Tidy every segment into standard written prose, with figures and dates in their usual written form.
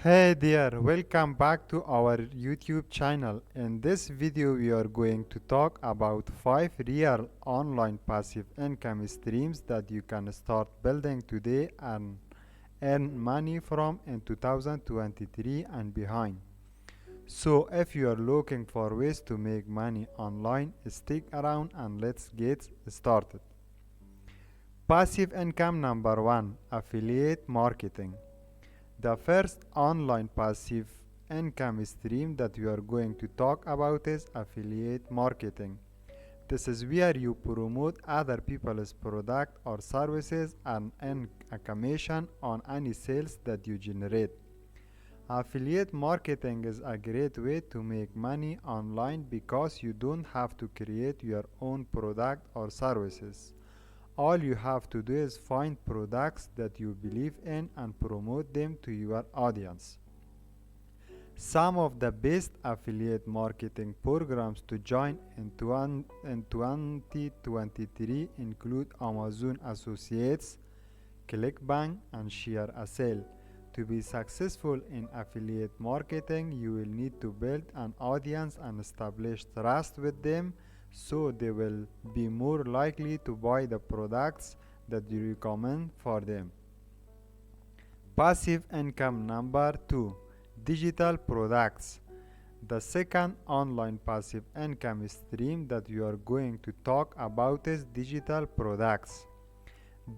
Hey there, welcome back to our YouTube channel. In this video we are going to talk about 5 real online passive income streams that you can start building today and earn money from in 2023 and behind. So if you are looking for ways to make money online, stick around and let's get started. Passive income number 1, affiliate marketing. The first online passive income stream that we are going to talk about is affiliate marketing. This is where you promote other people's product or services and earn a commission on any sales that you generate. Affiliate marketing is a great way to make money online because you don't have to create your own product or services. All you have to do is find products that you believe in and promote them to your audience. Some of the best affiliate marketing programs to join in 2023 include Amazon Associates, ClickBank, and Share a Sale. To be successful in affiliate marketing, you will need to build an audience and establish trust with them so they will be more likely to buy the products that you recommend for them. Passive income number 2, digital products. The second online passive income stream that you are going to talk about is digital products.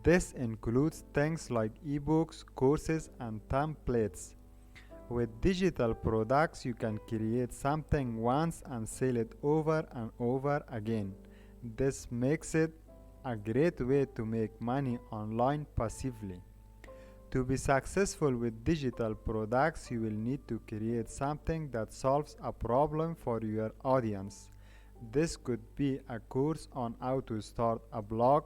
This includes things like ebooks, courses, and templates. With digital products, you can create something once and sell it over and over again. This makes it a great way to make money online passively. To be successful with digital products, you will need to create something that solves a problem for your audience. This could be a course on how to start a blog,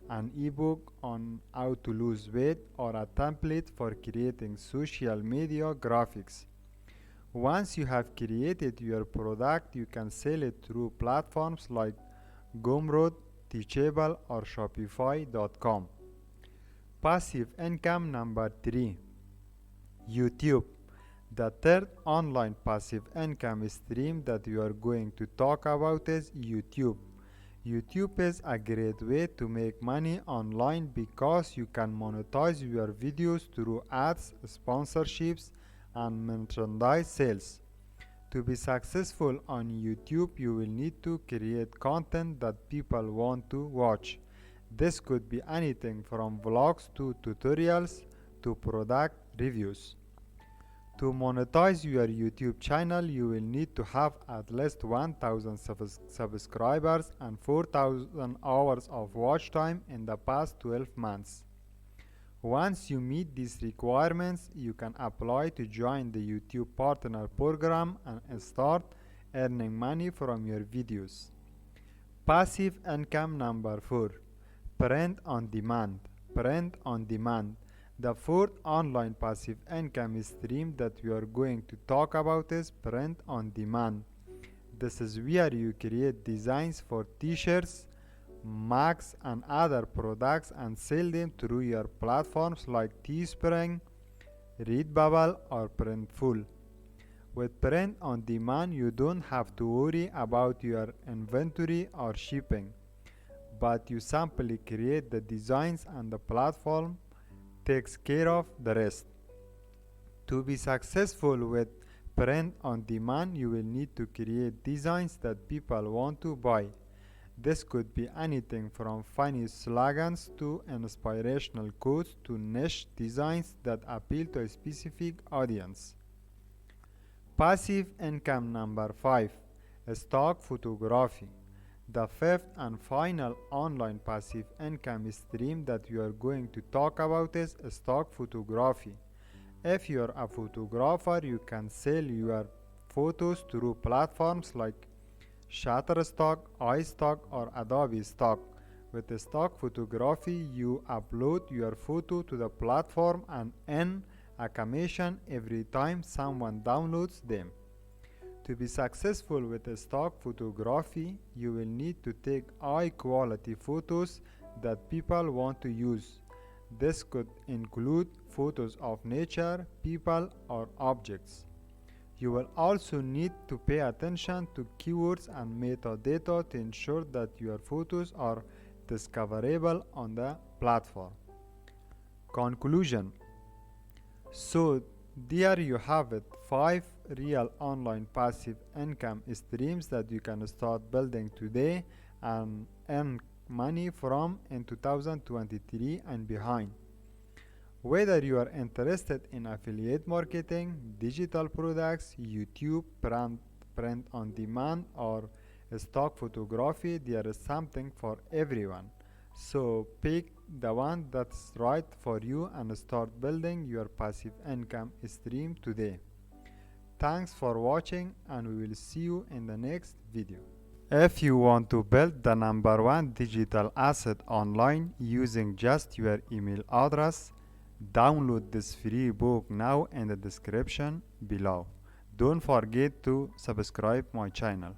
an ebook on how to lose weight, or a template for creating social media graphics. Once you have created your product, you can sell it through platforms like Gumroad, Teachable, or Shopify.com. Passive income number 3, YouTube. The third online passive income stream that you are going to talk about is YouTube. YouTube is a great way to make money online because you can monetize your videos through ads, sponsorships, and merchandise sales. To be successful on YouTube, you will need to create content that people want to watch. This could be anything from vlogs to tutorials to product reviews. To monetize your YouTube channel, you will need to have at least 1,000 subscribers and 4,000 hours of watch time in the past 12 months. Once you meet these requirements, you can apply to join the YouTube Partner Program and start earning money from your videos. Passive income number 4, print on demand. Print on demand. The fourth online passive income stream that we are going to talk about is print on demand. This is where you create designs for t-shirts, mugs, and other products and sell them through your platforms like Teespring, Redbubble, or Printful. With print on demand, you don't have to worry about your inventory or shipping, but you simply create the designs and the platform takes care of the rest. To be successful with print on demand, you will need to create designs that people want to buy. This could be anything from funny slogans to inspirational quotes to niche designs that appeal to a specific audience. Passive income number 5, stock photography. The fifth and final online passive income stream that we are going to talk about is stock photography. If you're a photographer, you can sell your photos through platforms like Shutterstock, iStock, or Adobe Stock. With stock photography, you upload your photo to the platform and earn a commission every time someone downloads them. To be successful with stock photography, you will need to take high-quality photos that people want to use. This could include photos of nature, people, or objects. You will also need to pay attention to keywords and metadata to ensure that your photos are discoverable on the platform. Conclusion. So, there you have it, 5 real online passive income streams that you can start building today and earn money from in 2023 and behind. Whether you are interested in affiliate marketing, digital products, YouTube, print on demand, or stock photography, there is something for everyone. So pick the one that's right for you and start building your passive income stream today. Thanks for watching, and we will see you in the next video. If you want to build the #1 digital asset online using just your email address, download this free book now in the description below. Don't forget to subscribe my channel.